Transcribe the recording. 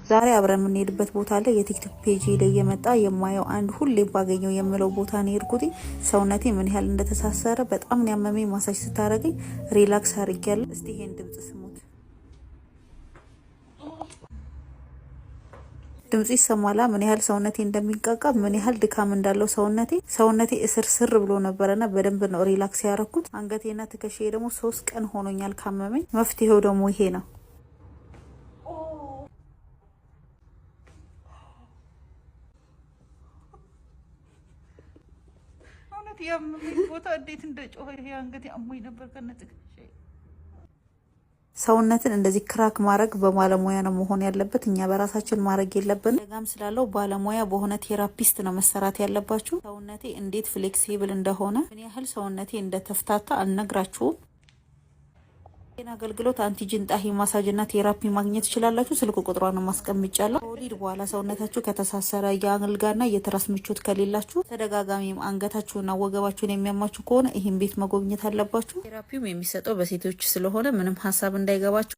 ዛሬ አብረን የምንሄድበት ቦታ አለ። የቲክቶክ ፔጅ ላይ የመጣ የማየው አንድ ሁሌ ባገኘው የምለው ቦታ ነው የሄድኩት። ሰውነቴ ምን ያህል እንደተሳሰረ በጣም ነው ያመመኝ። ማሳጅ ስታረገኝ ሪላክስ አድርጊያለሁ። እስቲ ይሄን ድምጽ ስሙት። ድምጽ ይሰማላ ምን ያህል ሰውነቴ እንደሚቃቃ ምን ያህል ድካም እንዳለው ሰውነቴ እስር ስር ብሎ ነበርና በደንብ ነው ሪላክስ ያረኩት። አንገቴና ትከሻዬ ደግሞ 3 ቀን ሆኖኛል ካመመኝ። መፍትሄው ደግሞ ይሄ ነው። ያመመኝ ቦታ እንዴት እንደጮኸ ይሄ አንገቴ አሞኝ ነበር ከነትከሻዬ። ሰውነትን እንደዚህ ክራክ ማድረግ በባለሙያ ነው መሆን ያለበት። እኛ በራሳችን ማድረግ የለብንም። ደጋም ስላለው ባለሙያ በሆነ ቴራፒስት ነው መሰራት ያለባችሁ። ሰውነቴ እንዴት ፍሌክሲብል እንደሆነ ምን ያህል ሰውነቴ እንደተፍታታ አልነግራችሁም። ይህን አገልግሎት አንቲጅን ጣሂ ማሳጅና ቴራፒ ማግኘት ትችላላችሁ። ስልክ ቁጥሯን ማስቀምጫለሁ። ከወሊድ በኋላ ሰውነታችሁ ከተሳሰረ የአልጋና የትራስ ምቾት ከሌላችሁ ተደጋጋሚ አንገታችሁና ወገባችሁን የሚያማችሁ ከሆነ ይህን ቤት መጎብኘት አለባችሁ። ቴራፒውም የሚሰጠው በሴቶች ስለሆነ ምንም ሀሳብ እንዳይገባችሁ።